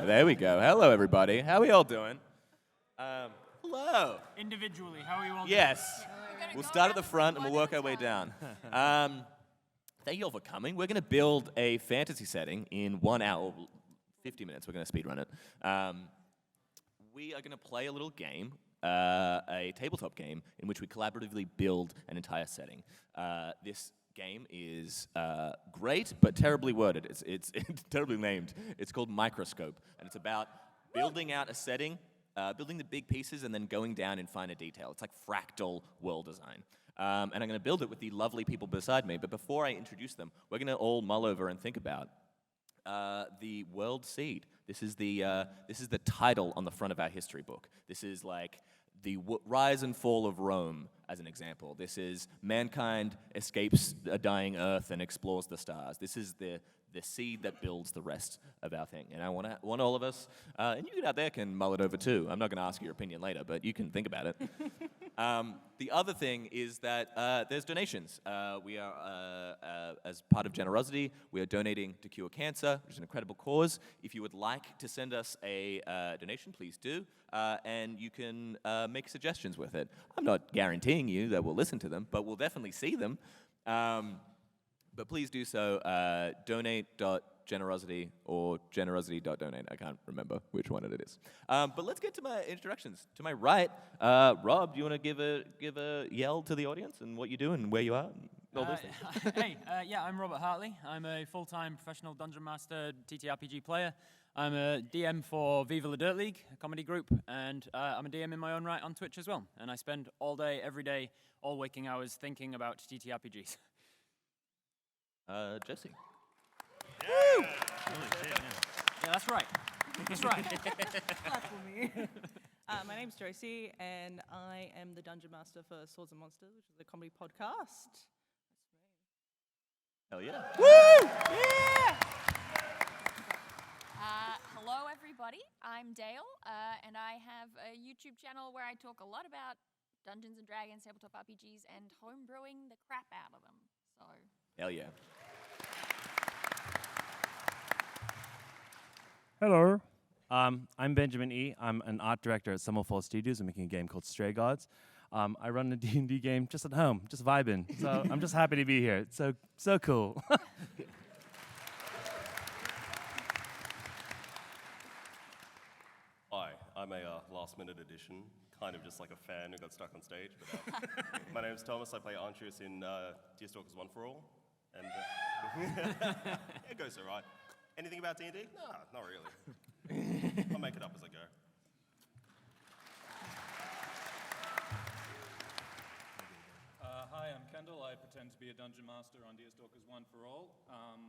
There we go. Hello, everybody. How are we all doing? Hello. Individually, how are you all Yes. We'll start at the front and we'll work our way down. Thank you all for coming. We're going to build a fantasy setting in 1 hour, 50 minutes. We're going to speedrun it. We are going to play a little game, a tabletop game, in which we collaboratively build an entire setting. This game is great, but terribly worded. It's terribly named. It's called Microscope, and it's about building out a setting, building the big pieces, and then going down in finer detail. It's like fractal world design. And I'm going to build it with the lovely people beside me. But before I introduce them, we're going to all mull over and think about the world seed. This is the title on the front of our history book. This is like the rise and fall of Rome, as an example. This is mankind escapes a dying Earth and explores the stars. This is the seed that builds the rest of our thing. And I want all of us, and you out there can mull it over too. I'm not going to ask your opinion later, but you can think about it. The other thing is that there's donations. We are, as part of GenerOZity, we are donating to cure cancer, which is an incredible cause. If you would like to send us a donation, please do. And you can make suggestions with it. I'm not guaranteeing you that we'll listen to them, but we'll definitely see them. But please do so. Donate.GenerOZity or GenerOZity.donate. I can't remember which one it is. But let's get to my introductions. To my right, Rob, do you want to give a yell to the audience and what you do and where you are? All those things. Hey, I'm Robert Hartley. I'm a full-time professional Dungeon Master TTRPG player. I'm a DM for Viva La Dirt League, a comedy group, and I'm a DM in my own right on Twitch as well. And I spend all day, every day, all waking hours thinking about TTRPGs. Jesse. Yeah. Woo! Yeah, that's right. That's right. Clap for me. My name's Josie, and I am the Dungeon Master for Swords and Monsters, which is a comedy podcast. Hell yeah. Woo! Yeah! Hello, everybody. I'm Dael, and I have a YouTube channel where I talk a lot about Dungeons & Dragons, tabletop RPGs, and homebrewing the crap out of them. So. Hell yeah. Hello. I'm Benjamin E. I'm an art director at Summerfall Studios. I'm making a game called Stray Gods. I run a D&D game just at home, just vibing. So I'm just happy to be here. It's so cool. Hi, I'm a last-minute addition, kind of just like a fan who got stuck on stage. But my name's Thomas. I play Archers in Deerstalker's One for All, and it goes all right. Anything about D&D? No, not really. I'll make it up as I go. Hi, I'm Kendall. I pretend to be a dungeon master on Deerstalker's One for All.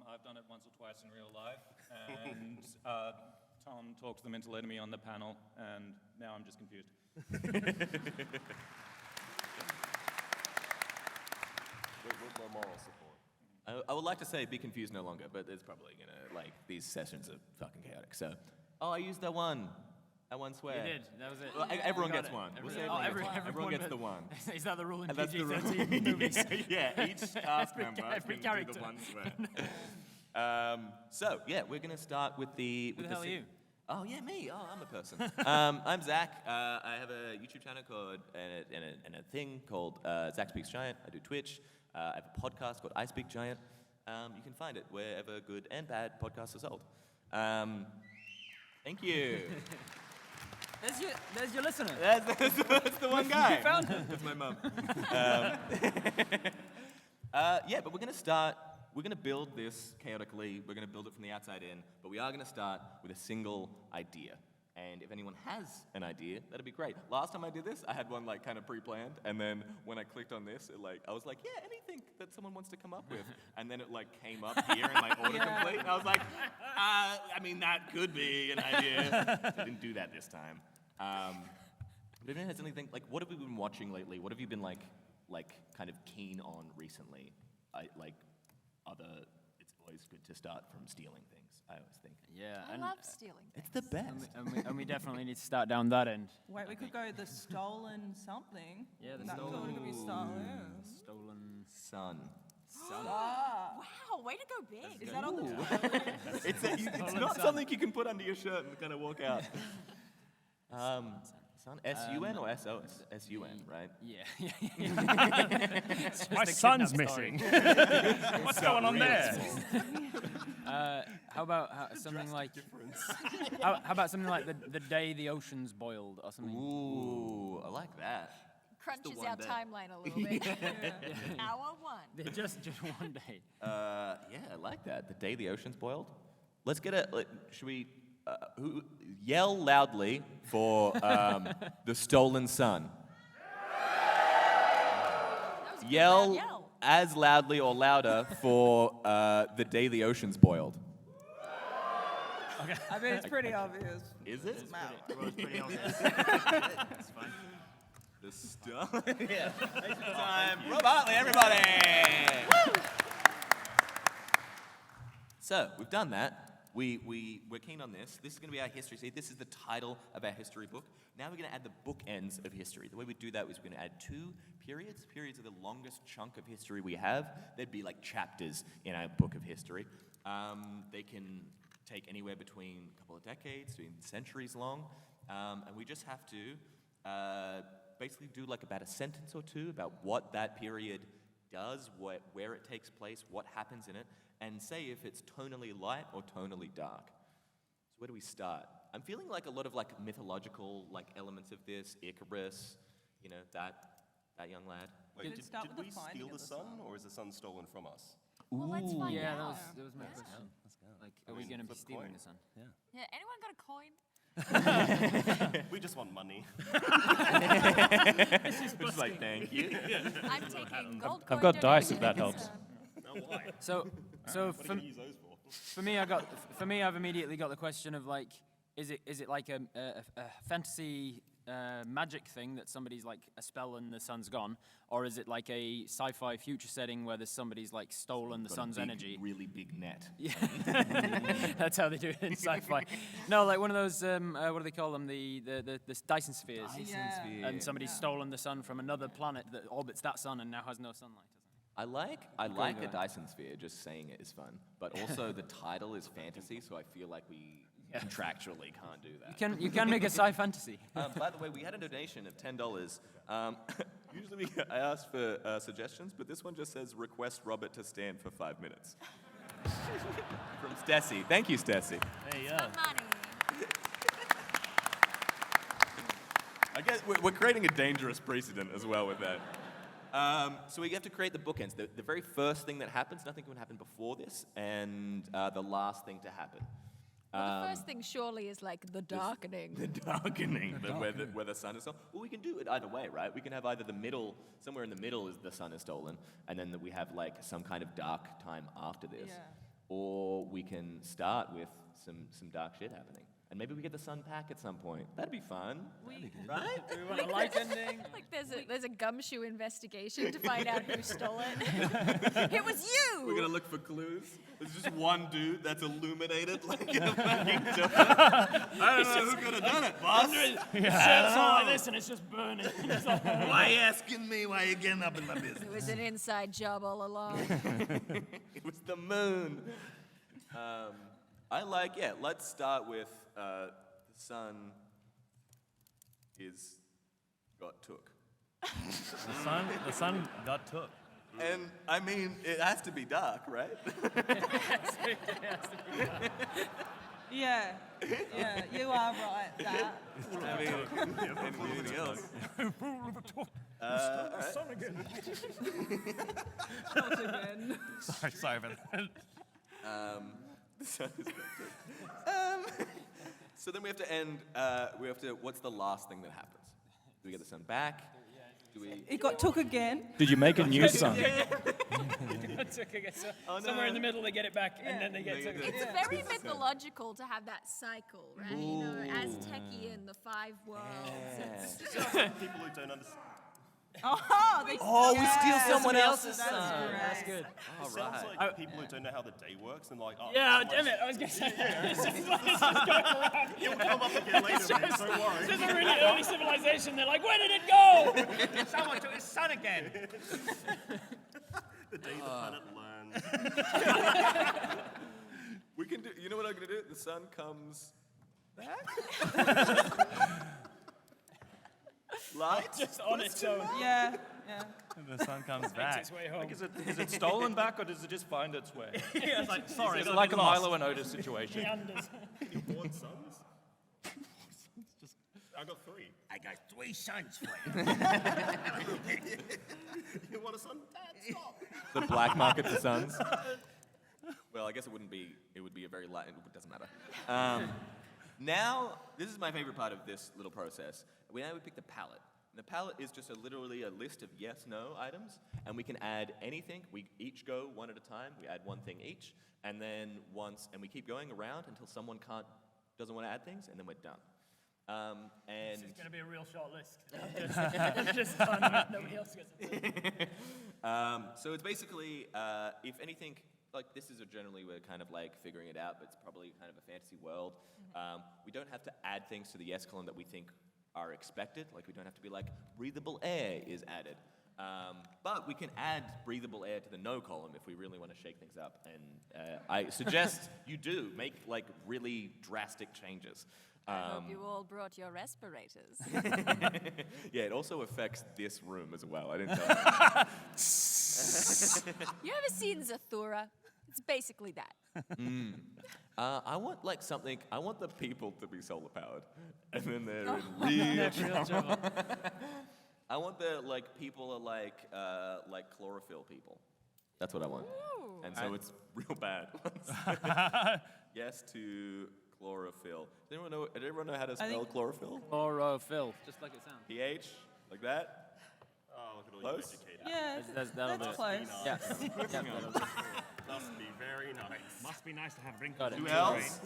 I've done it once or twice in real life, and Tom talked them into letting me on the panel, and now I'm just confused. With moral support. I would like to say be confused no longer, but it's probably these sessions are fucking chaotic. So, I used that one swear. You did. That was it. Well, everyone gets one. Everyone gets the one. Is that the rule in And PG-13 movies? Yeah, each cast member every can character. do the one swear. So, yeah, we're going to start with the... Who the hell are you? Oh, yeah, me. Oh, I'm a person. I'm Zac. I have a YouTube channel called, and a thing called Zac Speaks Giant. I do Twitch. I have a podcast called I Speak Giant. You can find it wherever good and bad podcasts are sold. Thank you. There's your listener. That's the one guy. You found him. That's my mum. Yeah, but we're going to build this chaotically. We're going to build it from the outside in, but we are going to start with a single idea. And if anyone has an idea, that'd be great. Last time I did this, I had one kind of pre-planned, and then when I clicked on this, I was like, yeah, anything that someone wants to come up with. And then it came up here in my autocomplete, and I was like, that could be an idea. So I didn't do that this time. But if anyone has anything, what have we been watching lately? What have you been kind of keen on recently? It's always good to start from stealing things, I always think. Yeah, I love stealing things. It's the best. And we definitely need to start down that end. Wait, we could go the stolen something. Yeah, the That stolen. could be stolen. Stolen Wow, way to go big. Is that on the It's not something you can put under your shirt and kind of walk out. Sun, S-U-N or S-O-S? S-U-N, right? Yeah. It's My just a son's kidnap story. missing. What's going on there? How about something like? How about something like the day the oceans boiled or something? Ooh, I like that. Crunches one our day. timeline a little bit. Hour 1. Just one day. Yeah, I like that. The day the ocean's boiled. Let's get should we yell loudly for the stolen sun? That was a good Yell loud yell. as loudly or louder for the day the ocean's boiled. I mean, it's pretty obvious. Is it? Pretty obvious. That's fine. The stuff. Yeah. Thanks for the time. Robert Hartley, everybody. So we've done that. We're keen on this. This is going to be our history. See, this is the title of our history book. Now we're going to add the bookends of history. The way we do that is we're going to add 2 periods. Periods are the longest chunk of history we have. They'd be like chapters in our book of history. They can take anywhere between a couple of decades to centuries long. And we just have to basically do like about a sentence or 2 about what that period does, where it takes place, what happens in it, and say if it's tonally light or tonally dark. So where do we start? I'm feeling like a lot of like mythological like elements of this, Icarus, you know, that young lad. Wait, Did it start did with we the finding steal of the the sun, sun? or is the sun stolen from us? Well, let's find Yeah, out. that was my question. Like, are we mean, going to be flip a stealing coin. the sun? Yeah, anyone got a coin? We just want money. Just like, thank you. I'm taking gold I've coin got dice if that donations. helps. So What are we going to use those for? for me, I've immediately got the question of like, is it like a fantasy magic thing that somebody's like a spell and the sun's gone, or is it like a sci-fi future setting where there's somebody's like stolen the Got a sun's big, energy? really big net. Yeah, that's how they do it in sci-fi. No, like one of those what do they call them? The Dyson spheres. Yeah. And somebody's stolen the sun from another planet that orbits that sun and now has no sunlight. I like with a that. Dyson sphere. Just saying it is fun, but also the title is fantasy, so I feel like we contractually can't do that. You can make a sci-fantasy. By the way, we had a donation of $10. Usually I ask for suggestions, but this one just says request Robert to stand for 5 minutes. From Stacey. Thank you, Stacey. There you Some money. I guess we're creating a dangerous precedent as well with that. So we have to create the bookends. The very first thing that happens, nothing can happen before this, and the last thing to happen. Well, the first thing surely is like the darkening. The darkening, where the sun is stolen. Well, we can do it either way, right? We can have either the middle, somewhere in the middle is the sun is stolen, and then we have like some kind of dark time after this. Yeah. Or we can start with some dark shit happening. And maybe we get the sun back at some point. That'd be fun. Right? We want a light ending. Like there's a gumshoe investigation to find out who stole it. It was you. We're gonna look for clues. There's just one dude that's illuminated like in a fucking door. I don't know who could have done it, boss. Shirts on like this and it's just burning. Why you asking me why you getting up in my business? It was an inside job all along. It was the moon. Let's start with the sun got took. The sun got took. And, I mean, it has to be dark, right? Yeah, you are right. That. I mean, anything else? Not again. Sorry about that. The sun is got took. So then we have to end, what's the last thing that happens? Do we get the sun back? Do we... It got took again. Did you make a new sun? Somewhere in the middle they get it back and then they get it. It's very mythological to have that cycle, right? You know, Aztecian, the 5 worlds. It's People who don't understand. we steal someone else's That's sun. great. That's good. It sounds like people who don't know how the day works and like, oh, Yeah, damn it. I was going to say this is going around. it'll come up again later, mate, don't worry. This is a really early civilization. They're like, where did it go? Someone took his son again. The day the planet learns. We can do. You know what I'm gonna do? The sun comes back. Light. Just on its own. Yeah, yeah. The sun comes back. Its way home. Like, is it stolen back, or does it just find its way? Yeah, it's like, sorry, Is it like a Milo and Otis situation? You born sons? I got 3. I got 3 sons for you. You want a son? Dad, stop. The black market for sons. Well, I guess it wouldn't be. It would be a very light. It doesn't matter. Now, this is my favorite part of this little process. We pick the palette. And the palette is just literally a list of yes/no items, and we can add anything. We each go one at a time. We add one thing each, and then and we keep going around until someone doesn't want to add things, and then we're done. And It's going to be a real short list. I'm just done with it. Nobody else gets it. So it's basically, if anything, like this is generally we're kind of like figuring it out, but it's probably kind of a fantasy world. We don't have to add things to the yes column that we think are expected. Like we don't have to be like breathable air is added. But we can add breathable air to the no column if we really want to shake things up. And I suggest you do make like really drastic changes. I hope you all brought your respirators. Yeah, it also affects this room as well. I didn't tell you. You ever seen Zathura? It's basically that. I want like something. I want the people to be solar powered, and then they're in real trouble. I want the like people are like chlorophyll people. That's what I want. Ooh. And so it's real bad. Yes to chlorophyll. Does everyone know how to spell chlorophyll? Chlorophyll, just like it sounds. PH, like that. Oh, look at all Close? you educated. Yeah, That'll do that's it. close. Yeah. Yeah, that'll do it. Must be very nice. Must be nice to have wrinkles. Got it. Two L's.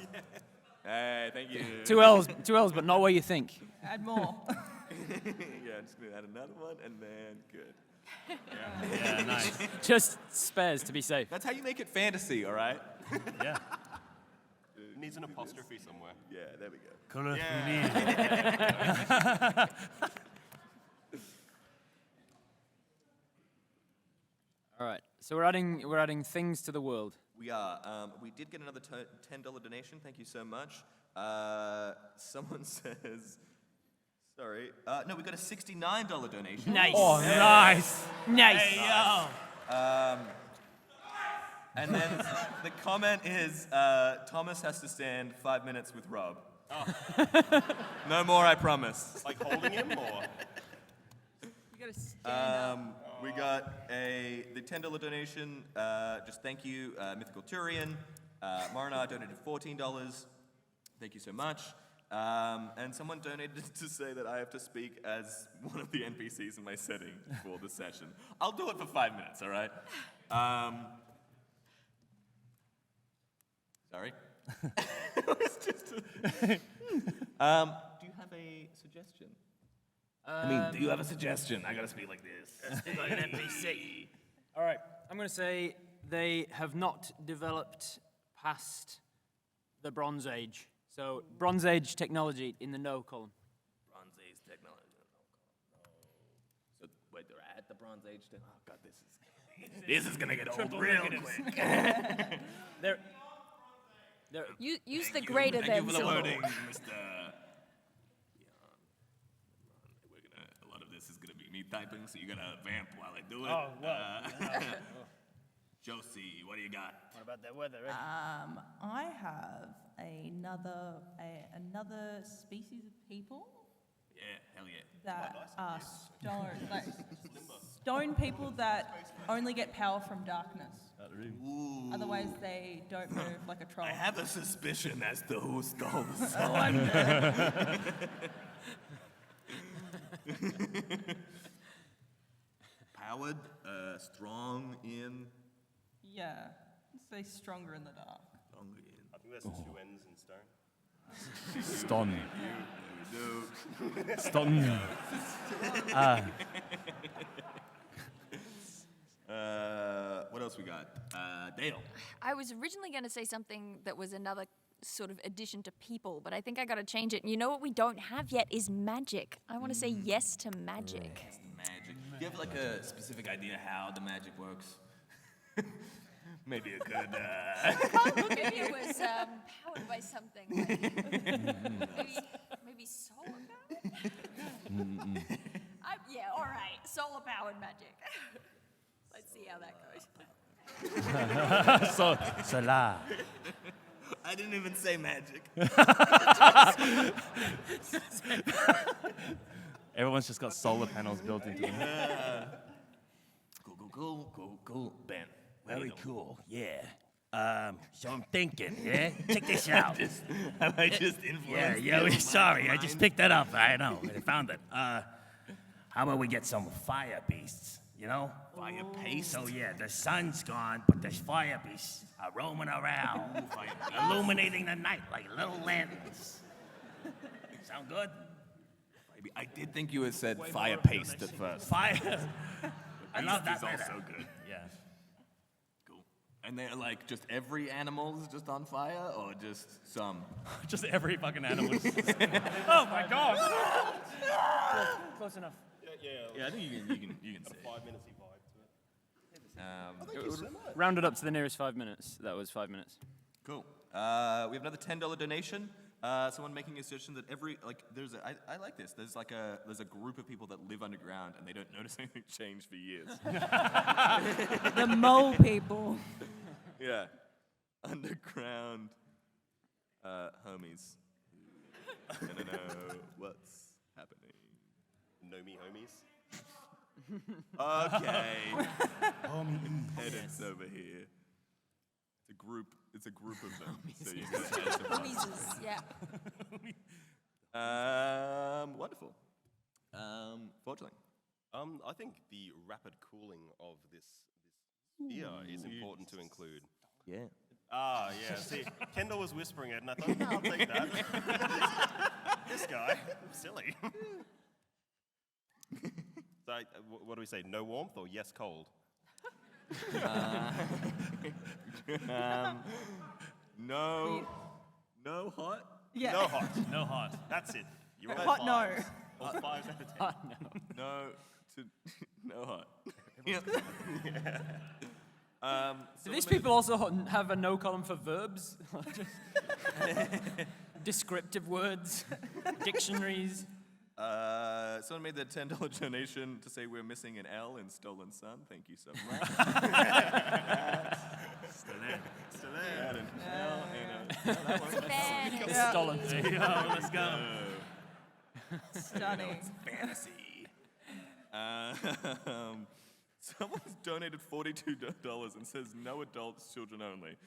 Hey, thank you. Two L's, but not where you think. Add more. Yeah, I'm just gonna add another one, and then good. Yeah, nice. Just spares to be safe. That's how you make it fantasy, all right? Yeah. It needs an apostrophe somewhere. Yeah, there we go. Color All right. So we're adding things to the world. We are. We did get another $10 donation. Thank you so much. Someone says, sorry. No, we got a $69 donation. Nice. Oh, nice. Nice. And then the comment is, Thomas has to stand 5 minutes with Rob. No more, I promise. Like holding him or? You gotta stand up. We got the $10 donation. Just thank you, Mythical Turian. Marina donated $14. Thank you so much. And someone donated to say that I have to speak as one of the NPCs in my setting for the session. I'll do it for 5 minutes, all right? Sorry. Do you have a suggestion? Do you have a suggestion? I gotta speak like this. Like an NPC. All right. I'm going to say they have not developed past the Bronze Age. So Bronze Age technology in the no column. Bronze Age technology. So wait, they're at the Bronze Age. Oh God, this is gonna get old real quick. Use the greater Thank you than for the symbol. wording, Mr. A lot of this is gonna be me typing, so you're gonna vamp while I do it. Oh, well. Josie, what do you got? What about the weather? Eh? I have another species of people Yeah, hell yeah. that are stone people that only get power from darkness. Otherwise, they don't move like a troll. I have a suspicion as to who stole the song. Powered, strong in. Yeah, say stronger in the dark. I think there's 2 N's in stone. Ston. There we do. Ston. What else we got? Dale. I was originally going to say something that was another sort of addition to people, but I think I got to change it. And you know what we don't have yet is magic. I want to say yes to magic. Magic. Do you have like a specific idea how the magic works? Maybe a good. Maybe it was powered by something. Maybe solar powered? Yeah, all right. Solar powered magic. Let's see how that goes. Salah. I didn't even say magic. Everyone's just got solar panels built into them. Cool. Ben. Very cool, yeah. So I'm thinking, yeah? Check this out. Have I just influenced Yeah, sorry, I just picked that up. I know, I found it. How about we get some fire beasts, you know? Fire paste? So yeah, the sun's gone, but there's fire beasts roaming around, illuminating the night like little lanterns. Sound good? Maybe. I did think you had said fire paste at first. Fire. I love that It's better. also good. Yeah. Cool. And they're like, just every animal is just on fire, or just some? Just every fucking animal. Oh my god! Close enough. Yeah, I think you can say it. 5 minutes vibe. Round it up to the nearest 5 minutes. That was 5 minutes. Cool. We have another $10 donation. Someone making a suggestion that I like this. There's a group of people that live underground and they don't notice anything change for years. The mole people. Yeah. Underground homies. I don't know what's happening. Know me, homies. Okay. Edits over here. It's a group of them. So you guys Homies, yeah. wonderful. Fortunately. I think the rapid cooling of this sphere is important to include. Yeah. Ah, yeah. See, Kendall was whispering it, and I thought, no, I'll take that. This guy, silly. So, what do we say? No warmth or yes cold? No hot. Yeah. No hot. No hot. That's it. You're all Hot no. fives. All fives out of 10. No hot. Do these people also have a no column for verbs? Just descriptive words, dictionaries. Someone made the $10 donation to say we're missing an L in Stolen Sun. Thank you so much. Still there. Add an L and that one. Fantasy. Yeah. Stolen. Let's go. Stunning. Fantasy. Someone's donated $42 and says no adults, children only,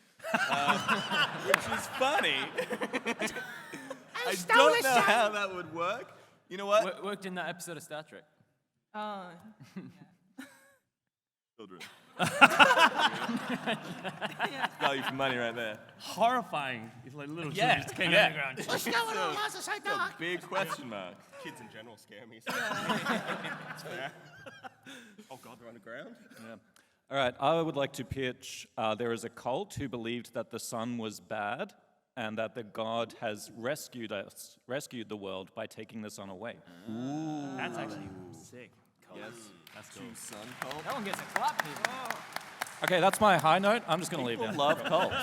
which is funny. I don't know how that would work. You know what? Worked in that episode of Star Trek. Oh. Children. Value for money right there. Horrifying. It's like little Yeah, children just came yeah. out of the ground. What's going on? How's it so dark? Big question mark. Kids in general scare me. So. It's fair. Oh God, they're underground? All right, I would like to pitch, there is a cult who believed that the sun was bad and that the god has rescued the world by taking the sun away. That's actually sick. Yes. That's cool. Sun cult. That one gets a clap, people. Okay, that's my high note. I'm just going to leave People it. love cults.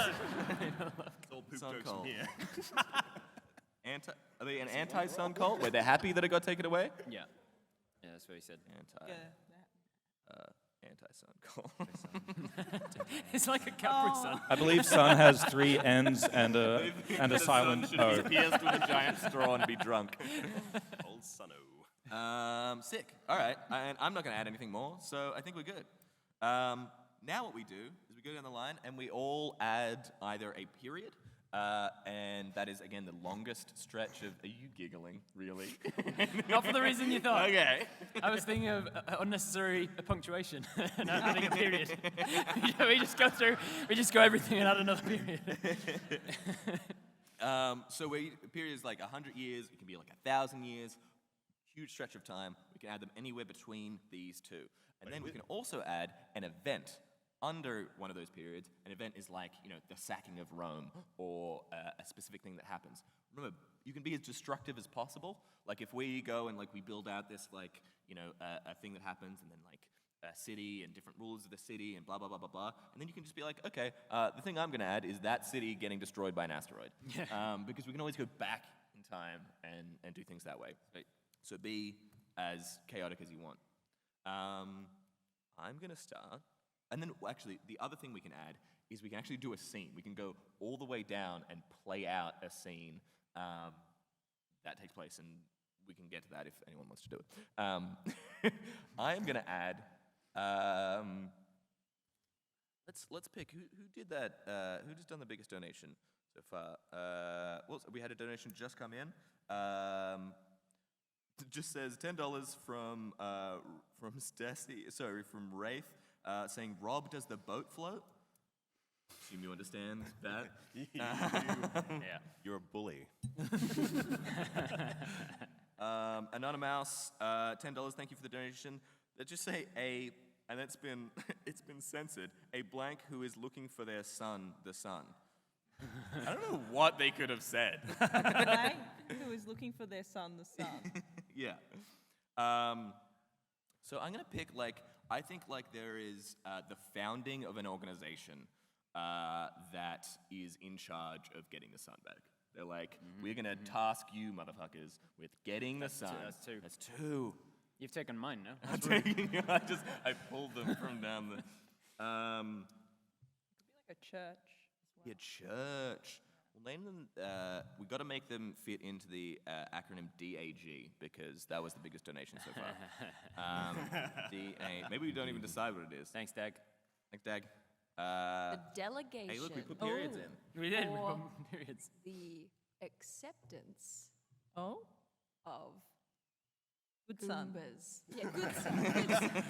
It's all poop Sun jokes cult. from here. Are they an anti-sun cult where they're happy that it got taken away? Yeah. Yeah, that's what he said. Anti-sun cult. It's like a Capri Sun. I believe sun has 3 N's and a silent Should O. be pierced with a giant straw and be drunk. Old Sunno. Sick. All right. And I'm not going to add anything more, so I think we're good. Now what we do is we go down the line and we all add either a period, and that is, again, the longest stretch of... Are you giggling, really? Not for the reason you thought. Okay. I was thinking of unnecessary punctuation and adding a period. We just go everything and add another period. So a period is like 100 years. It can be like 1,000 years. Huge stretch of time. We can add them anywhere between these two. And then we can also add an event under one of those periods. An event is like, the sacking of Rome or a specific thing that happens. Remember, you can be as destructive as possible. Like if we go and we build out this a thing that happens and then city and different rulers of the city and blah, blah, blah, blah, blah. And then you can just be like, okay, the thing I'm going to add is that city getting destroyed by an asteroid. Because we can always go back in time and do things that way. So be as chaotic as you want. I'm going to start. And then, actually, the other thing we can add is we can actually do a scene. We can go all the way down and play out a scene that takes place, and we can get to that if anyone wants to do it. I am going to add. Let's pick who did that. Who just done the biggest donation so far? Well, we had a donation just come in. It just says $10 from Stacy. Sorry, from Wraith, saying Rob, does the boat float? Assume you understand that. Yeah, you're a bully. Anonymous, $10. Thank you for the donation. Let's just say and it's been censored. A blank who is looking for their son, the sun. I don't know what they could have said. Blank who is looking for their son, the sun. Yeah. So I'm gonna pick I think there is the founding of an organization that is in charge of getting the sun back. They're like, we're gonna task you motherfuckers with getting the sun. That's two. That's two. You've taken mine, no? I'm taking. I pulled them from down the. Could be like a church. Yeah, church. We'll name them. We got to make them fit into the acronym DAG because that was the biggest donation so far. DA. Maybe we don't even decide what it is. Thanks, Dag. Thanks, Dag. The delegation. Hey, look, we put periods in. We did. We Or put periods. the acceptance Oh, of good son. Goombas. Yeah, good son.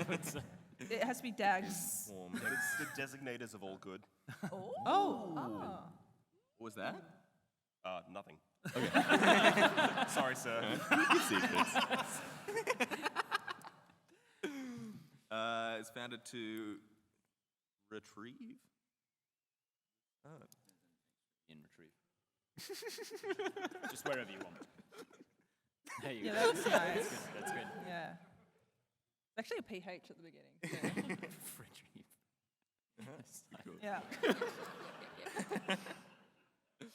Good son. It has to be Dag's. Form. It's the designators of all good. Oh. What was that? Nothing. Sorry, sir. Secrets. It's founded to retrieve. In retrieve. Just wherever you want. There you Yeah, go. that's nice. That's good. Yeah. It's actually a PH at the beginning. Retrieve. Yeah.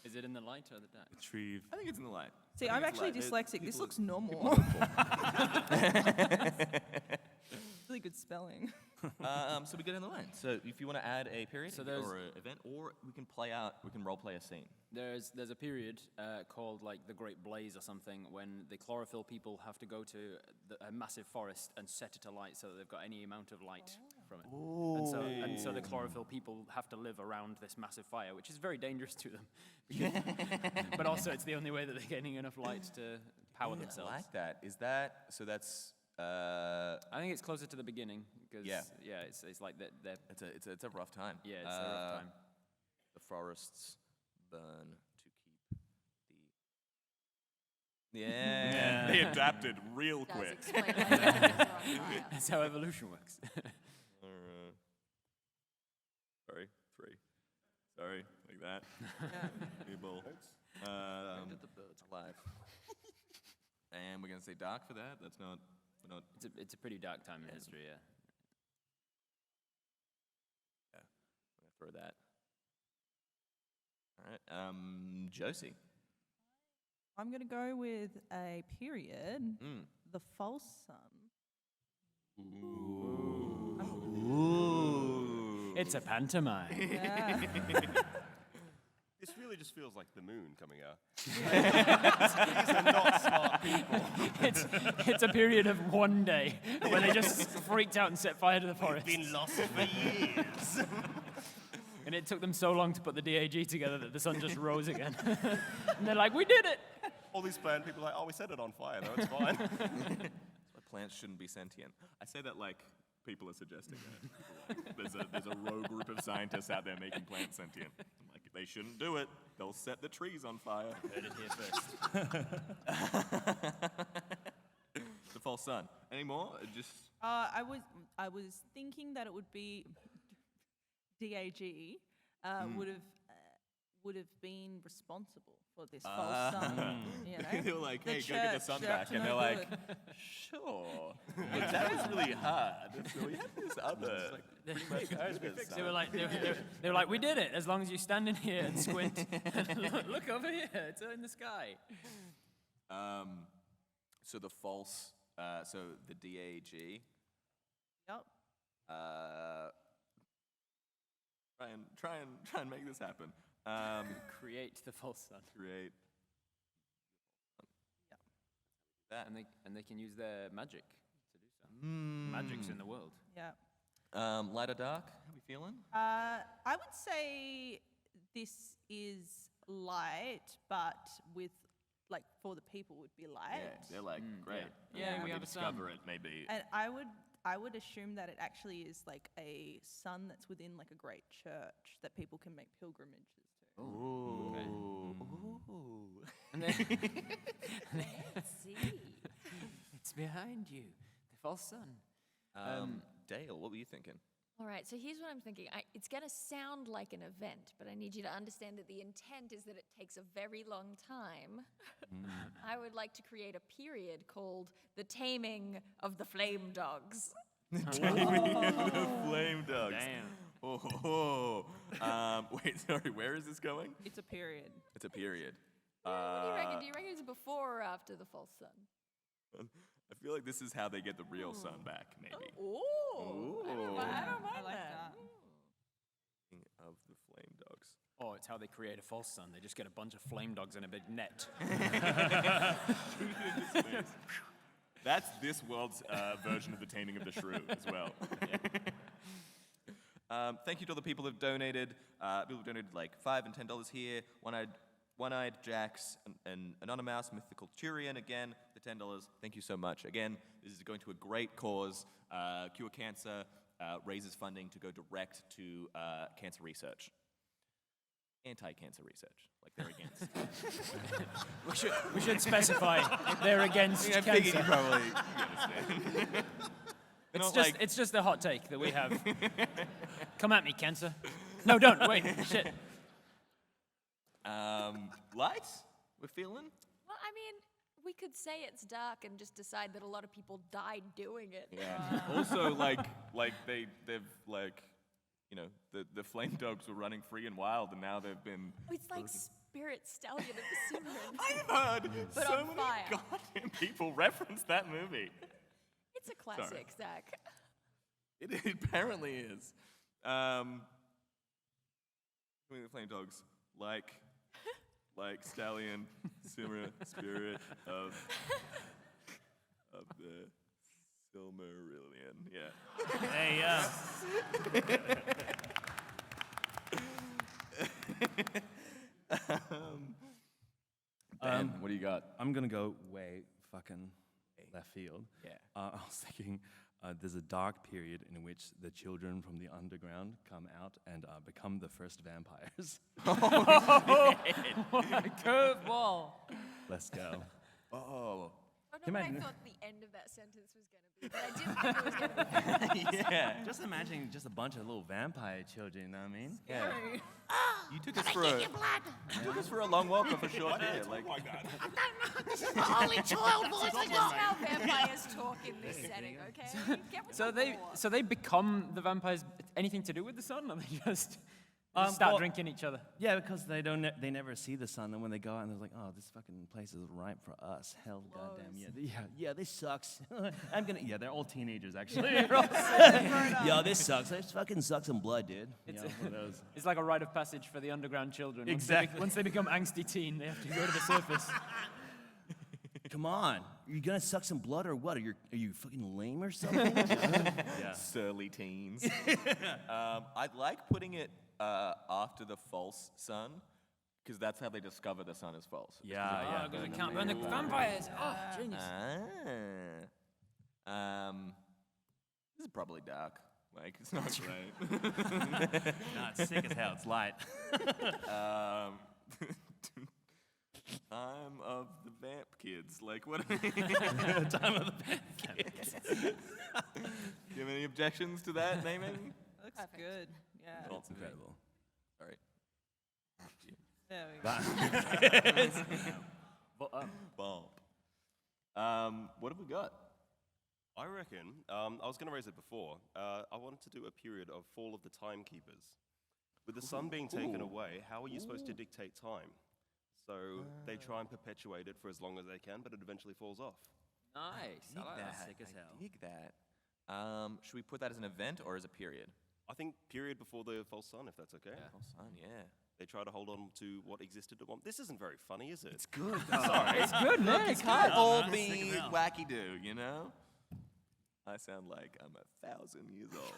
Is it in the light or the dark? Retrieve. I think it's in the light. See, I'm actually dyslexic. This looks normal. Really good spelling. So we go down the line. So if you want to add a period So there's- or an event, or we can role play a scene. There's a period called like the Great Blaze or something when the chlorophyll people have to go to a massive forest and set it alight so that they've got any amount of light from it. And so the chlorophyll people have to live around this massive fire, which is very dangerous to them. But also it's the only way that they're getting enough light to power themselves. I like that. Is that so? That's I think it's closer to the beginning because Yeah. it's like they're it's a rough time. yeah, it's a rough time. The forests burn to keep the. Yeah, they adapted real Does quick. explain why the others are on fire. That's how evolution works. Sorry, 3. Sorry, like that. People. The birds alive. And we're gonna say dark for that. That's not. We're not. It's a pretty dark time in history, yeah. Yeah, I'm gonna throw that. All right, Josie. I'm going to go with a period, the false sun. It's a pantomime. Yeah. This really just feels like the moon coming out. These are not smart people. It's a period of one day where they just freaked out and set fire to the forest. Been lost for years. And it took them so long to put the DAG together that the sun just rose again. And they're like, we did it! All these plant people are like, oh, we set it on fire, though, it's fine. That's why plants shouldn't be sentient. I say that like people are suggesting that. There's a rogue group of scientists out there making plants sentient. I'm like, they shouldn't do it. They'll set the trees on fire. Heard it here first. The false sun. Any more? Just I was thinking that it would be DAG would have been responsible for this false sun. You know, they were like, The hey, go get the church, sun they're back. up to And no they're like, good. sure. But that was really hard. So we had this other. They were like, they were like, we did it. As long as you stand in here and squint, and look over here. It's in the sky. So the false, so the DAG. Yep. Try and make this happen. Create the false sun. Create. That. And they can use their magic to do so. Magic's in the world. Yeah. Light or dark? How we feeling? I would say this is light, but with like for the people would be light. Yeah, they're like, great. Yeah, we They have a sun. discover it, maybe. And I would assume that it actually is like a sun that's within like a great church that people can make pilgrimages to. Ooh. Okay. Ooh. And then See. it's behind you, the false sun. Dael, what were you thinking? All right, so here's what I'm thinking. It's going to sound like an event, but I need you to understand that the intent is that it takes a very long time. I would like to create a period called the taming of the flame dogs. Flame dogs. Damn. Oh. Wait, sorry, where is this going? It's a period. It's a period. What do you reckon? Do you reckon it's before or after the false sun? I feel like this is how they get the real sun back, maybe. Ooh. I don't mind like that. that. Of the flame dogs. Oh, it's how they create a false sun. They just get a bunch of flame dogs in a big net. That's this world's version of the taming of the shrew as well. Thank you to all the people who've donated. People who've donated like $5 and $10 here. One-Eyed Jax, and Anonymous, Mythical Turian, again, the $10. Thank you so much. Again, this is going to a great cause. Cure Cancer raises funding to go direct to cancer research. Anti-cancer research, like they're against. we should specify they're against I figured you cancer. probably understand. It's just a hot take that we have. Come at me, cancer. No, don't. Wait, shit. Lights? We're feeling? Well, I mean, we could say it's dark and just decide that a lot of people died doing it. Yeah. Also, like they've like, you know, the flame dogs were running free and wild, and now they've been. Oh, it's like Spirit Stallion of the Cimarron. I've heard But so on many fire. goddamn people reference that movie. It's a classic, Zach. It apparently is. The flame dogs, like Stallion, Simmer, Spirit of the Silmarillion. Yeah. Hey, Ben, what do you got? I'm gonna go way fucking left field. Yeah. I was thinking there's a dark period in which the children from the underground come out and become the first vampires. Curveball. Let's go. Oh. I don't know what I Imagine- thought the end of that sentence was going to be, but I didn't think it was going to be. Yeah. Just imagine just a bunch of little vampire children, you know what I mean? Yeah. You took us for a long walk off a short day. Like, This is the only child voice This I is got. how vampires talk in this setting, okay? Get with So the lore. so they become the vampires. Anything to do with the sun, or they just start well- drinking each other? Yeah, because they they never see the sun, and when they go out, and they're like, oh, this fucking place is ripe for us. Hell, goddamn, yeah, this sucks. They're all teenagers actually. Yeah, this sucks. This fucking sucks in blood, dude. It's, One of those. it's like a rite of passage for the underground children. Exactly. Once they become angsty teen, they have to go to the surface. Come on, you gonna suck some blood or what? Are you fucking lame or something? Yeah. surly teens. I'd like putting it after the false sun, because that's how they discover the sun is false. Yeah. Because it can't burn the vampires. Oh, genius. This is probably dark. Like, it's not great. Nah, it's sick as hell. It's light. Time of the vamp kids. Like, what? Time of the kids. Do you have any objections to that naming? Looks good. Yeah. That's incredible. Sorry. There we go. Bump. What have we got? I reckon, I was going to raise it before, I wanted to do a period of Fall of the Timekeepers. With the sun being taken away, how are you supposed to dictate time? So they try and perpetuate it for as long as they can, but it eventually falls off. Nice. I like that. Sick as hell. I dig that. Should we put that as an event or as a period? I think period before the false sun, if that's okay. Yeah. False sun, yeah. They try to hold on to what existed at one. This isn't very funny, is it? It's good. Sorry. It's good, man. It can't all be wacky-do, you know? I sound like I'm 1,000 years old.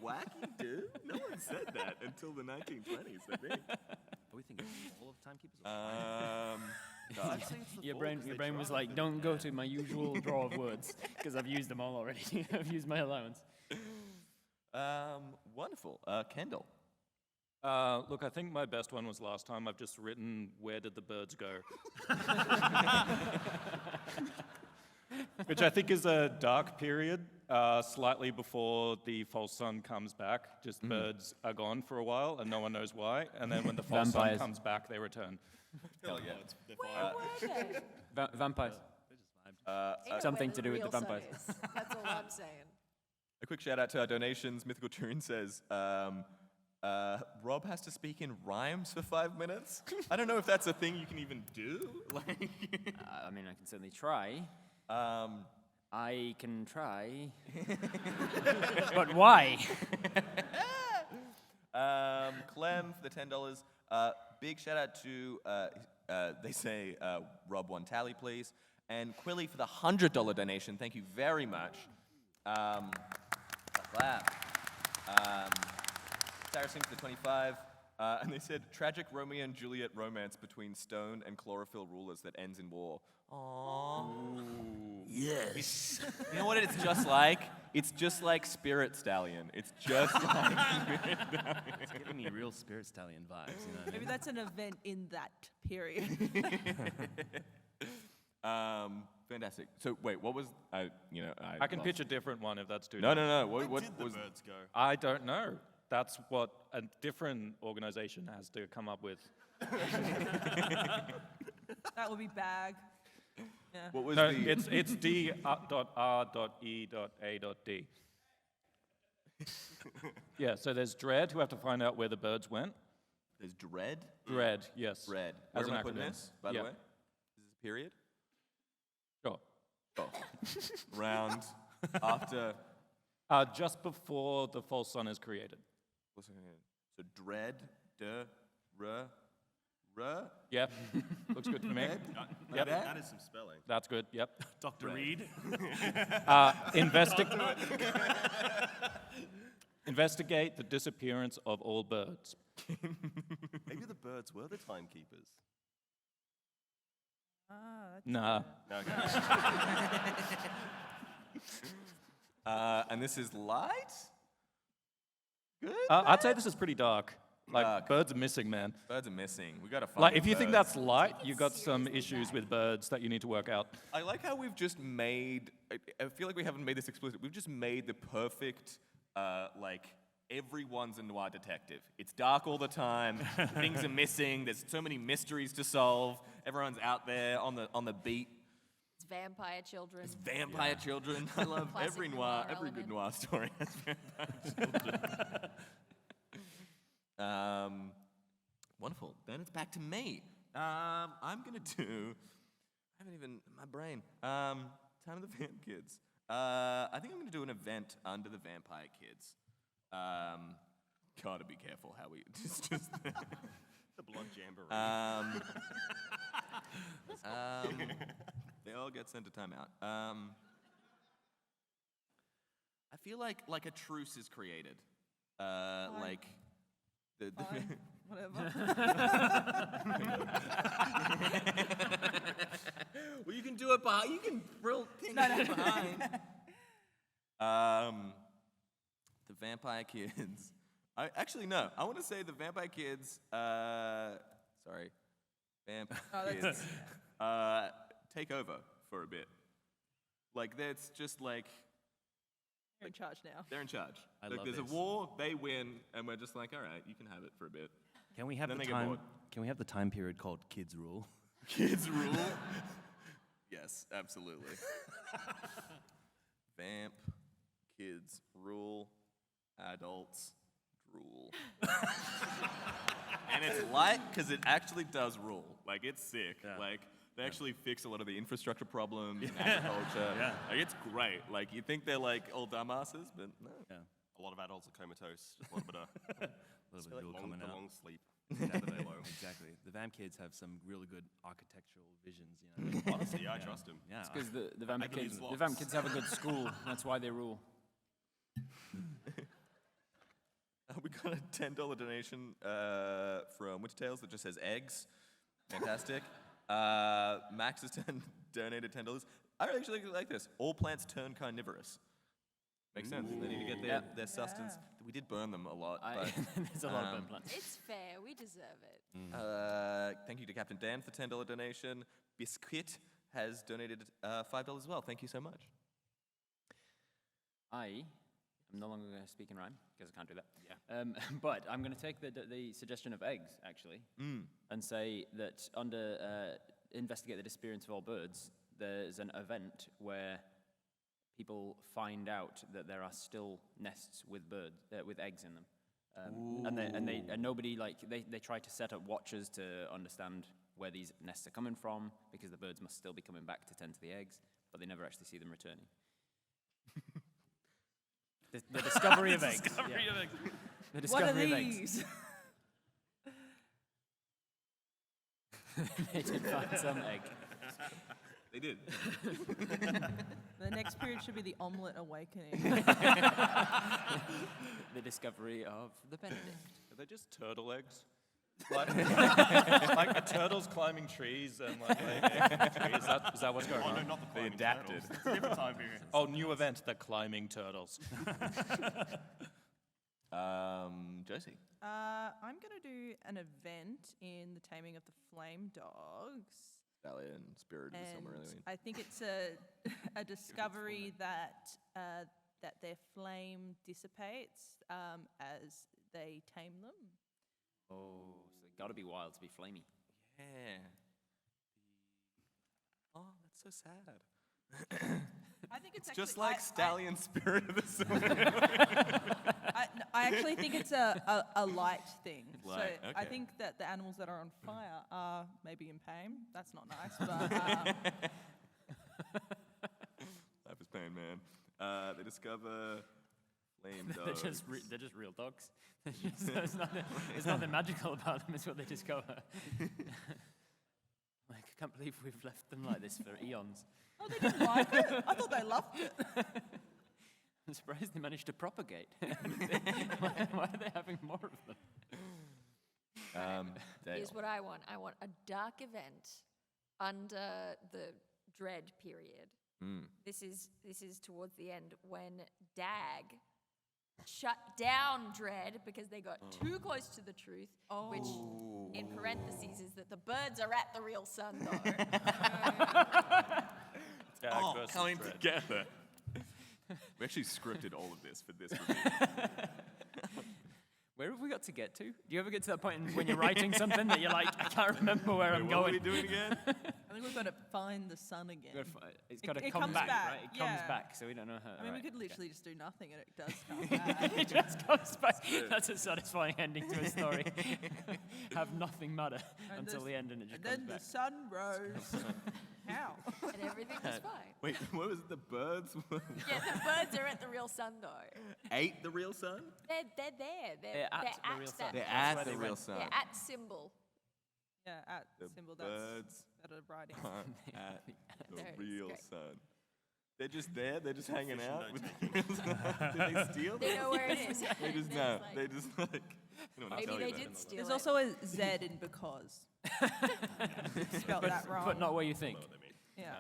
Wacky-do? No one said that until the 1920s, I think. Are we thinking all of timekeepers? Your brain was like, don't go to my usual drawer of words, because I've used them all already. I've used my allowance. Wonderful. Kendall. Look, I think my best one was last time. I've just written, where did the birds go? Which I think is a dark period, slightly before the false sun comes back. Just birds are gone for a while, and no one knows why. And then when the false sun comes back, they return. Hell yeah. Where were they? Vampires. Ain't no Something where to do with the real sun vampires. is. That's all I'm saying. A quick shout out to our donations. Mythical Tune says, Rob has to speak in rhymes for 5 minutes. I don't know if that's a thing you can even do. Like, I mean, I can certainly try. I can try. But why? Clem for the $10. Big shout out to, they say, Rob one tally, please. And Quilly for the $100 donation. Thank you very much. Clap. Sarah Singh for the 25. And they said, tragic Romeo and Juliet romance between stone and chlorophyll rulers that ends in war. Aww. Yes. You know what it's just like? It's just like Spirit Stallion. It's just like Spirit Stallion. It's giving me real Spirit Stallion vibes. You know what I Maybe mean? that's an event in that period. Fantastic. So wait, what was I can lost. pitch a different one if that's too No, dark. no, no. Where What did the was? birds go? I don't know. That's what a different organization has to come up with. That would be bag. Yeah. What was No, the? it's D.R.E.A.D. Yeah, so there's Dread, who have to find out where the birds went. There's dread. Dread, yes. Dread. As Where am an I putting acronym. this? By the Yeah. way, is this a period? Sure. Oh. Round after. Just before the false sun is created. What's it again? So dread, Yep. Looks good to me. Yep. That is some spelling. That's good. Yep. Dr. Reed. Investigate the disappearance of all birds. Maybe the birds were the timekeepers. That's Nah. Okay. and this is light. Good. I'd say this is pretty dark. Like, Dark. birds are missing, man. Birds are missing. We gotta find. Like, if you think birds. that's light, you've got some issues with birds that you need to work out. I like how we've just made. I feel like we haven't made this explicit. We've just made the perfect, like, everyone's a noir detective. It's dark all the time. Things are missing. There's so many mysteries to solve. Everyone's out there on the beat. It's vampire children. It's vampire children. I love Classic every noir every good element. noir story has vampire children. Wonderful. Then it's back to me. I'm gonna do. I haven't even my brain. Time of the Vamp Kids. I think I'm gonna do an event under the Vampire Kids. Gotta be careful how we just The blood jamboree. they all get sent to timeout. I feel like a truce is created. Like the fine. Whatever. well, you can do it behind. You can drill things behind. The Vampire Kids. Actually, no. I want to say the Vampire Kids. Sorry, Vampire Kids. Take over for a bit. Like that's just like. You're in charge now. They're in charge. I Like, love there's this. a war, they win, and we're just like, all right, you can have it for a bit. Can we have Then the they get time? bored. Can we have the time period called Kids Rule? Kids rule? Yes, absolutely. Vamp, kids rule, adults drool. And it's light because it actually does rule. Like, it's sick. Yeah. Like, they actually fix a lot of the infrastructure problems in agriculture. Yeah. Like, it's great. Like, you think they're like all dumbasses, but no. Yeah. A lot of adults are comatose. Just a little bit of A little bit of dual coming the out. long sleep. Exactly. The Vamp kids have some really good architectural visions, you know. Honestly, yeah, I trust him. Yeah. Because the Vamp believe kids, lots. the Vamp kids have a good school. That's why they rule. We got a $10 donation from Witch Tales that just says eggs. Fantastic. Max has donated $10. I actually like this. All plants turn carnivorous. Makes sense. They need to get their sustenance. We did burn them a lot. But, There's a lot of burn plants. It's fair. We deserve it. thank you to Captain Dan for the $10 donation. Biscuit has donated $5 as well. Thank you so much. I am no longer going to speak in rhyme because I can't do that. Yeah. But I'm going to take the suggestion of eggs, actually, and say that under Investigate the Disappearance of All Birds, there's an event where people find out that there are still nests with birds with eggs in them, and nobody they try to set up watchers to understand where these nests are coming from because the birds must still be coming back to tend to the eggs, but they never actually see them returning. The discovery of eggs. Discovery of eggs. The What are discovery of eggs. these? They did find some egg. They did. The next period should be the omelette awakening. The discovery of the Benedict. Are they just turtle eggs? Like turtles climbing trees and like trees. Is that what's going Oh, no, on? not the They climbing adapted. turtles. It's a different time period. Oh, new event, the climbing turtles. Josie. I'm going to do an event in the Taming of the Flame Dogs. Stallion, Spirit of the Summer, And I I think it's a discovery that that their flame dissipates as they tame them. Oh, so they gotta be wild to be flamey. Yeah. Oh, that's so sad. I think it's Just actually, like Stallion, Spirit of the Summer. I actually think it's a light thing. Light, So I okay. think that the animals that are on fire are maybe in pain. That's not nice, but Life is pain, man. They discover flame dogs. They're just real dogs. There's nothing magical about them. Is what they discover. Like, I can't believe we've left them like this for eons. oh, they didn't like it. I thought they loved it. I'm surprised they managed to propagate. Why are they having more of them? Dael. Here's what I want. I want a dark event under the Dread period. This is towards the end when Dag shut down Dread because they got too close to the truth, which in parentheses is that the birds are at the real sun though. Oh, versus coming Dread. together. We actually scripted all of this for this review. Where have we got to get to? Do you ever get to that point when you're writing something that you're like, I can't remember where I'm What are going? we doing again? I think we've got to find the sun again. It's got to It come comes back, back, right? It comes yeah. back, so we don't know how. I mean, we right, could okay. literally just do nothing and it does come back. It just comes back. That's a satisfying ending to a story. Have nothing matter And until the- the end, and it just And comes then the back. sun rose. How? And everything was fine. Wait, what was it? The birds Yeah, the birds are at the real sun though. ate the real sun? They're there. They're at the real sun. that. They're That's at where the they real went. sun. They're at symbol. Yeah, at The symbol birds that are riding. aren't at the There it is, real great. sun. They're just there. They're just hanging Fish out. and With no the real sun. Did they steal They them? know where it is. They just They're know. like- They just like. You know, Maybe they did steal There's it. also a Z in because. Spelled that wrong. But not where you think. Yeah.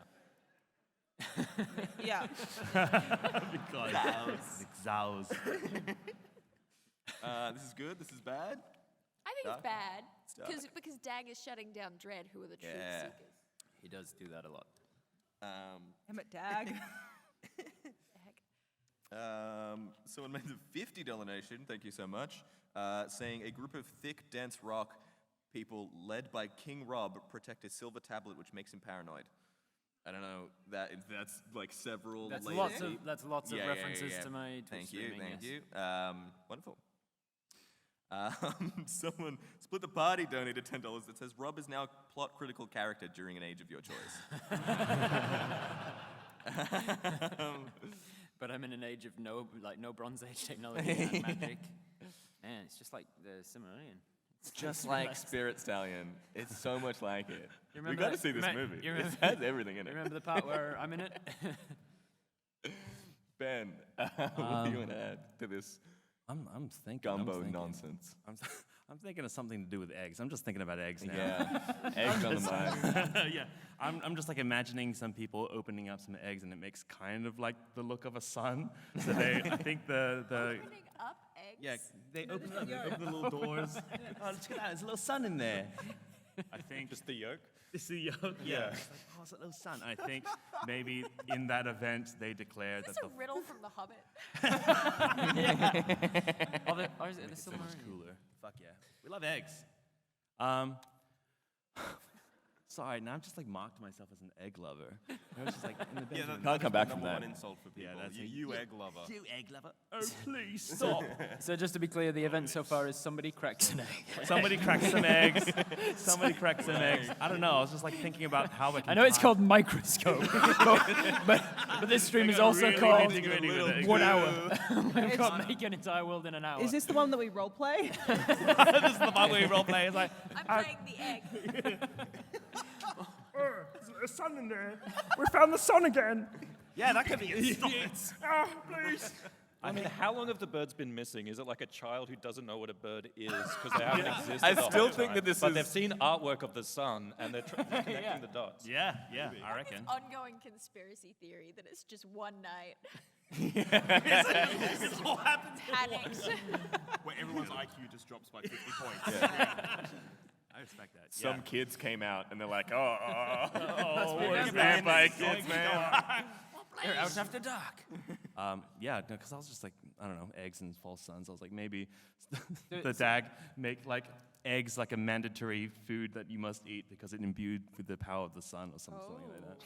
Yeah. Zows. This is good. This is bad. I think Dark. it's bad dark. because Dag is shutting down Dread, who are the truth Yeah. seekers. He does do that a lot. Emmett Dag. Heck. Someone made a $50 donation. Thank you so much. Saying a group of thick, dense rock people led by King Rob protect a silver tablet which makes him paranoid. I don't know, that's like several That's layers lots of deep. references to my Twitch Thank you, streaming, thank yes. you. Wonderful. Someone split the party donated $10 that says Rob is now plot critical character during an age of your choice. But I'm in an age of no Bronze Age technology and magic. Man, it's just like the Silmarillion. It's just like Spirit Stallion. It's so much like it. You We remember got to that- see this you movie. you It remember- has everything in You it. remember the part where I'm in it? Ben, what do you want to add to this I'm thinking. gumbo nonsense? I'm thinking of something to do with eggs. I'm just thinking about eggs now. Yeah, eggs on the mind. Yeah, I'm just like imagining some people opening up some eggs, and it makes kind of like the look of a sun. So I think the Opening up eggs. yeah, they open up, they open the little doors. Oh, look at that! There's a little sun in there. I think Just the yolk? it's the yolk. Yeah, it's like, oh, it's a little sun. I think maybe in that event they declare Is that this a riddle from The Hobbit? Or is it the so much Silmarillion? cooler. Fuck yeah, we love eggs. Sorry, now I've just like mocked myself as an egg lover. I was just like in the bedroom. Can't come back from Number that. one insult for people. that's it. you egg lover. You egg lover. Oh please stop. So just to be clear, the event so far is somebody cracks an egg. Somebody cracked some eggs. Somebody cracked some eggs. I don't know. I was just like thinking about how I can. I know it's tie- called Microscope, but this stream is also really called nitty-gritty with it. 1 hour. We've got to make an entire world in an hour. Is this the one that we role play? This is the part where we role play. It's like, I'm playing the egg. there's a sun in there. We found the sun again. Yeah, that could be. Stop it. Oh, please. I mean, how long have the birds been missing? Is it like a child who doesn't know what a bird is because they haven't existed I the still whole think time? that this but is- they've seen artwork of the sun and they're connecting the dots. Yeah, I reckon. Ongoing conspiracy theory that it's just one night. This all happens. Panicked. Where everyone's IQ just drops by 50 points. I respect that. Some kids came out and they're like, oh, what look is at that? vampire kids, man. They're out after dark. Yeah, no, because I was just like, I don't know, eggs and false suns. I was like, maybe the DAG make like eggs like a mandatory food that you must eat because it imbued with the power of the sun or something like that.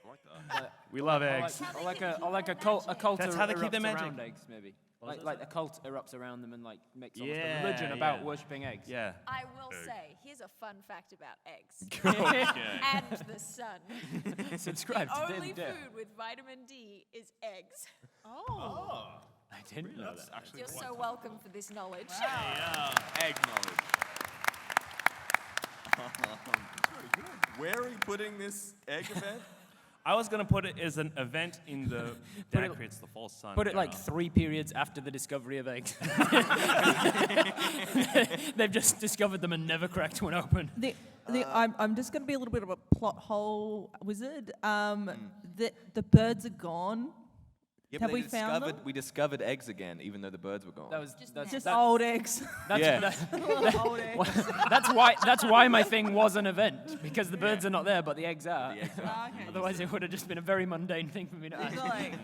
I like that. We love eggs. Or like a cult. That's how they keep their erupts magic. around eggs, maybe. What was Like a cult erupts around them and like makes almost Yeah, a religion about yeah. worshipping eggs. Yeah. I will say, here's a fun fact about eggs and the sun. Subscribe to The only Daily Dare. food with vitamin D is eggs. Oh. I didn't know that. Actually, You're so welcome for this knowledge. Egg knowledge. Where are we putting this egg event? I was gonna put it as an event in the that creates the false sun. Put it like era. 3 periods after the discovery of eggs. They've just discovered them and never cracked one open. I'm just going to be a little bit of a plot hole wizard. The birds are gone. Yeah, Have but we found them? we discovered eggs again, even though the birds were gone. That was Just old eggs. That's, Old eggs. that's why my thing was an event, because the birds are not there, but the eggs are. The eggs Ah, okay. Otherwise, it would have just been a very mundane thing for me to These ask. are like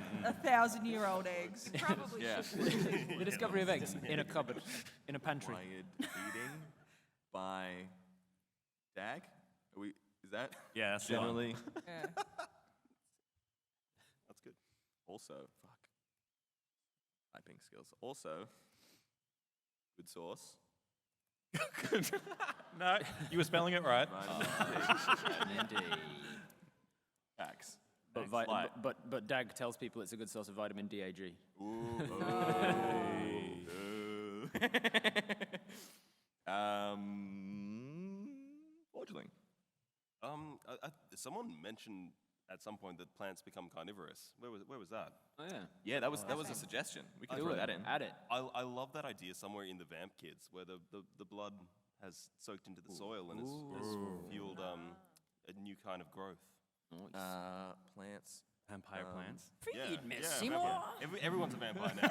1,000-year-old eggs. Probably Yeah. The discovery of eggs in a cupboard, in a pantry. Quiet eating by DAG? Is that Yeah, that's the one. generally? Yeah. That's good. Also, typing skills. Also, good source. No, you were spelling it right. Indeed. PAX. But, but DAG tells people it's a good source of vitamin DAG. Fledgling. Someone mentioned at some point that plants become carnivorous. Where was that? Oh yeah. Yeah, that was a suggestion. We can throw that in. Add it. I love that idea somewhere in the Vamp Kids where the blood has soaked into the soil and has fueled a new kind of growth. Plants. Vampire plants. Feed me, vampire. Seymour. Everyone's a vampire now.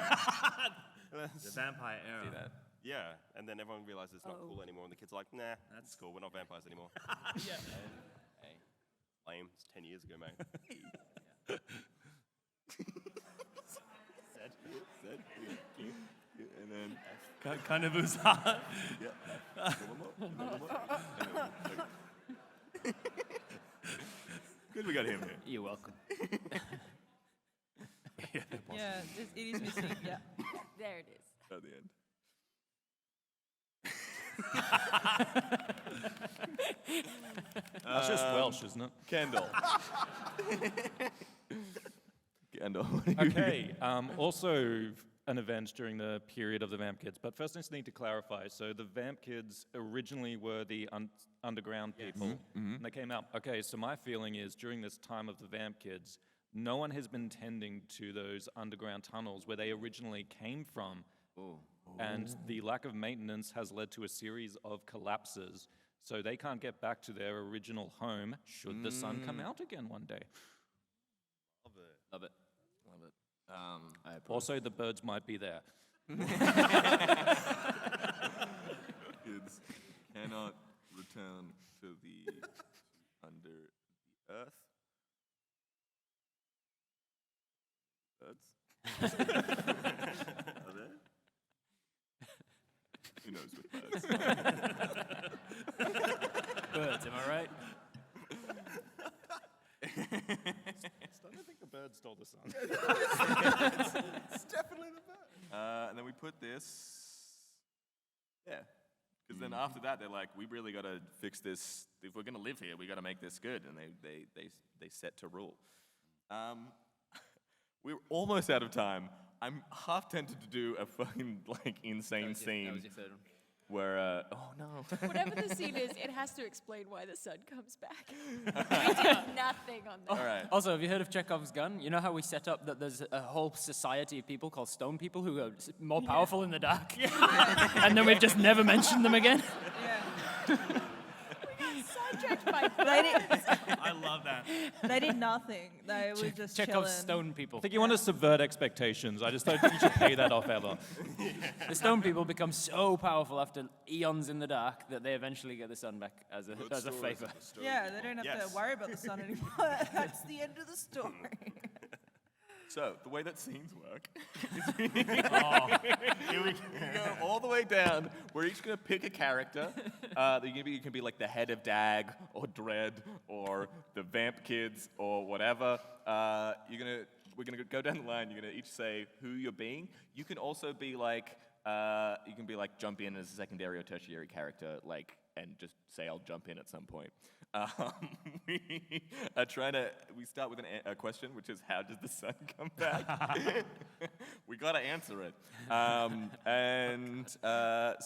The vampire era. See that? Yeah, and then everyone realizes it's not cool anymore, and the kids are like, nah, that's cool, we're not vampires anymore. Hey. Lame, it's 10 years ago, mate. And then Kind of Uza. Good we got him here. You're welcome. Yeah, it is missing. Yeah. There it is. At the end. That's just Welsh, isn't it? Kendall. Kendall. What do you Okay, also an event during the period of the Vamp Kids, but first I just need to clarify. So the Vamp Kids originally were the underground people, and they came out. Okay, so my feeling is during this time of the Vamp Kids, no one has been tending to those underground tunnels where they originally came from. And the lack of maintenance has led to a series of collapses. So they can't get back to their original home should the sun come out again one day. Love it. Love it. Love it. I approve. Also, the birds might be there. Kids cannot return to the under the earth. Birds. Are there? Who knows with birds? Birds, am I right? I don't think the bird stole the sun. It's definitely the bird. And then we put this. Yeah. Because then after that, they're like, we really got to fix this. If we're going to live here, we got to make this good. And they set to rule. We're almost out of time. I'm half tempted to do a fucking insane scene. That was your third one. Where, oh no. Whatever the scene is, it has to explain why the sun comes back. We did nothing on that. All right. Also, have you heard of Chekhov's gun? You know how we set up that there's a whole society of people called stone people who are more powerful in the dark? And then we've just never mentioned them again? Yeah. Sidetracked by They did, I love that. they did nothing. They were just Chekhov's chilling. stone people. I think you want to subvert expectations. I just don't think you should pay that off ever. The stone people become so powerful after eons in the dark that they eventually get the sun back as a favor. Yeah, they don't have to worry about the sun anymore. That's the end of the story. So, the way that scenes work is we go all the way down. We're each going to pick a character. You can be like the head of Dag, or Dread, or the Vamp Kids, or whatever. We're going to go down the line. You're going to each say who you're being. You can also be like, jump in as a secondary or tertiary character, and just say I'll jump in at some point. We start with a question, which is how does the sun come back? We got to answer it. I'm going to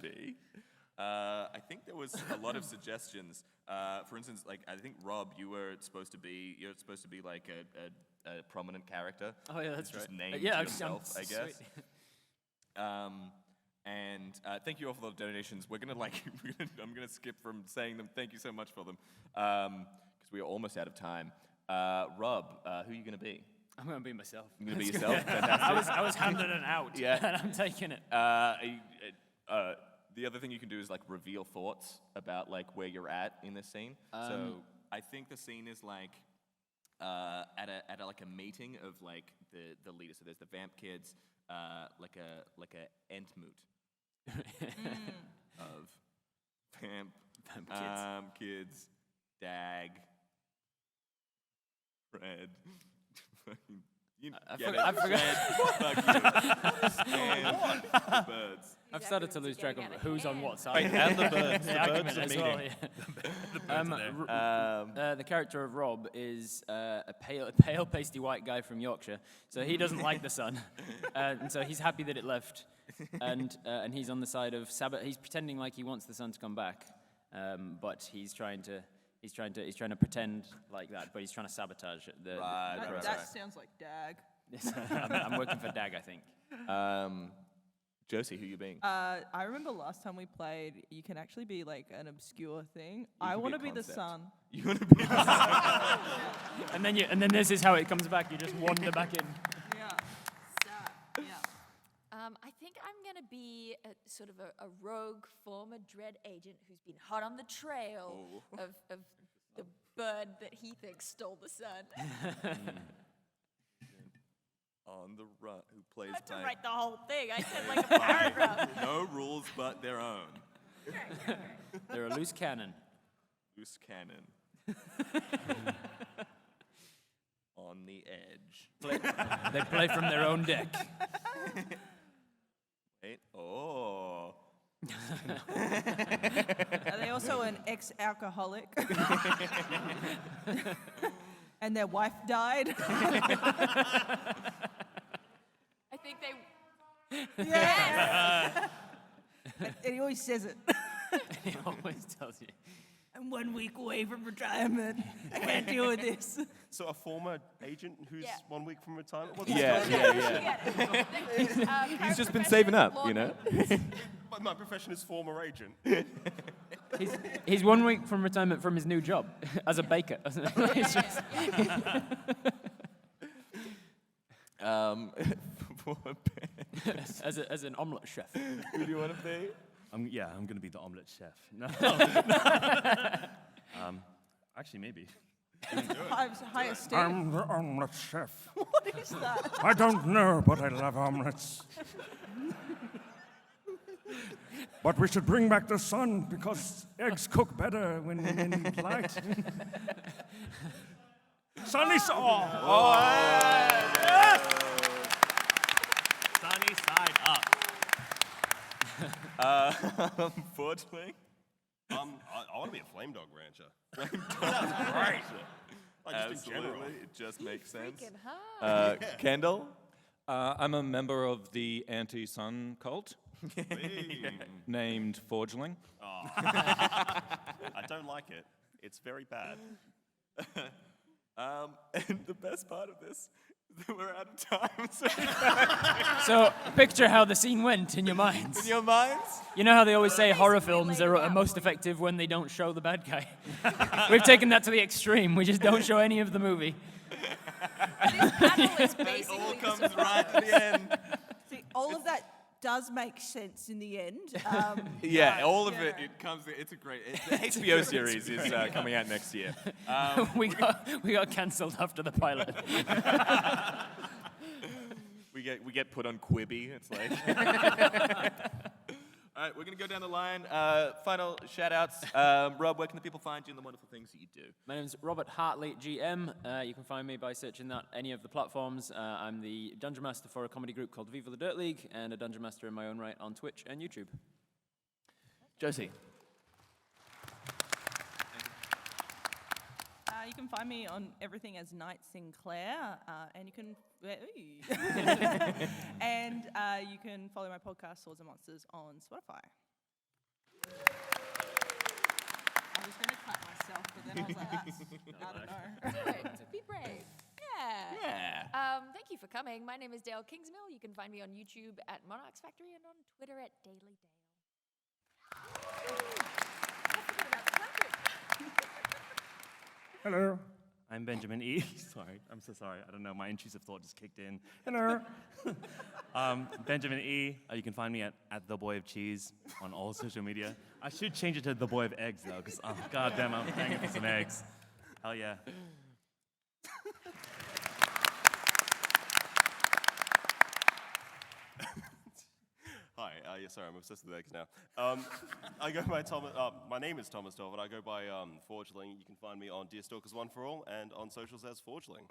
be, I think there was a lot of suggestions. For instance, I think Rob, you're supposed to be like a prominent character. Oh yeah, that's just right. named Yeah, yourself, I guess. Sweet. And thank you all for the donations. I'm gonna skip from saying them. Thank you so much for them, because we are almost out of time. Rob, who are you gonna be? I'm going to be myself. You're gonna be yourself. Fantastic. I was handed it out, Yeah. and I'm taking it. The other thing you can do is reveal thoughts about where you're at in this scene. So I think the scene is at a meeting of the leaders. So there's the Vamp Kids, like a Entmoot. Of Vamp Kids, Dag, Fred. I forgot. And the birds. I've started to lose track of who's on what side. Wait, and the birds. The The argument birds are as well, meeting. yeah. The character of Rob is a pale, pasty white guy from Yorkshire. So he doesn't like the sun, and so he's happy that it left. And he's on the side of he's pretending like he wants the sun to come back, but he's trying to pretend like that, but he's trying to sabotage it. That sounds like Dag. I'm working for Dag, I think. Josie, who you being? I remember last time we played, you can actually be an obscure thing. I want to be the sun. You want to be the sun? And then this is how it comes back. You just wander back in. Yeah. Yeah. I think I'm going to be a sort of a rogue former Dread agent who's been hot on the trail of the bird that he thinks stole the sun. on the run who plays I had to by write the whole thing. I said like a paragraph. no rules but their own. They're a loose cannon. Loose cannon. On the edge. They play from their own deck. Wait. Oh. Are they also an ex-alcoholic? And their wife died? I think they. Yeah. And he always says it. He always tells you. I'm 1 week away from retirement. I can't deal with this. So a former agent who's Yeah. 1 week from retirement? What's Yeah, the story? yeah. He's just been saving up, you know? But my profession is former agent. He's 1 week from retirement from his new job as a baker. It's just- as an omelette chef. Who do you want to be? I'm going to be the omelet chef. No. Actually, maybe. High esteem. I'm the omelette chef. What is that? I don't know, but I love omelets. But we should bring back the sun because eggs cook better when in light. Sunny side. Sunny side up. Forgeling? I want to be a flame dog rancher. Sounds great. Like just in general. Absolutely. It just makes sense. Freaking hard. Kendall? I'm a member of the anti-sun cult named Forgeling. I don't like it. It's very bad. And the best part of this is that we're out of time. So So picture how the scene went in your minds. in your minds? You know how they always say horror films are most effective when they don't show the bad guy? We've taken that to the extreme. We just don't show any of the movie. This panel is It all basically comes the right to the end. See, all of that does make sense in the end. Yeah, but, all of you it, know. it comes, it's a great, the HBO series is coming out next year. we got cancelled after the pilot. We get put on Quibi, it's like. All right, we're going to go down the line. Final shout-outs. Rob, where can the people find you and the wonderful things that you do? My name's Robert Hartley, GM. You can find me by searching that any of the platforms. I'm the Dungeon Master for a comedy group called Viva La Dirt League, and a Dungeon Master in my own right on Twitch and YouTube. Josie. You can find me on everything as KnightSinclair, and you can and you can follow my podcast Swords and Monsters on Spotify. I was going to clap myself, but then I was like, I don't know. Good. Be brave. Yeah. Thank you for coming. My name is Dael Kingsmill. You can find me on YouTube at Monarch Factory and on Twitter at Daily Dael. Hello. I'm Benjamin E. Sorry, I'm so sorry. I don't know. My intrusive thought just kicked in. Hello. Benjamin E. You can find me at The Boy of Cheese on all social media. I should change it to The Boy of Eggs, though, because, oh, goddamn, I'm hanging for some eggs. Hell yeah. Hi, sorry, I'm obsessed with eggs now. I go by Thomas. My name is Thomas Dolphin. I go by Forgeling. You can find me on Deerstalkers One for All and on socials as Forgeling.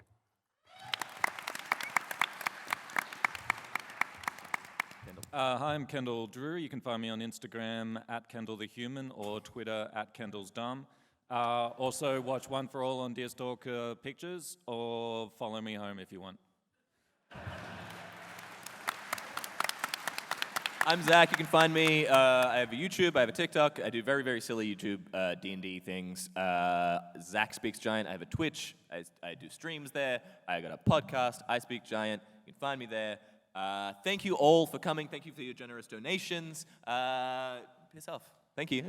Hi, I'm Kendall Drury. You can find me on Instagram at Kendall the Human or Twitter at Kendall's Dumb. Also, watch One for All on Deerstalker Pictures or follow me home if you want. I'm Zach. You can find me. I have a YouTube. I have a TikTok. I do very, very silly YouTube D&D things. Zac Speaks Giant. I have a Twitch. I do streams there. I got a podcast. I Speak Giant. You can find me there. Thank you all for coming. Thank you for your generous donations. Piss off. Thank you.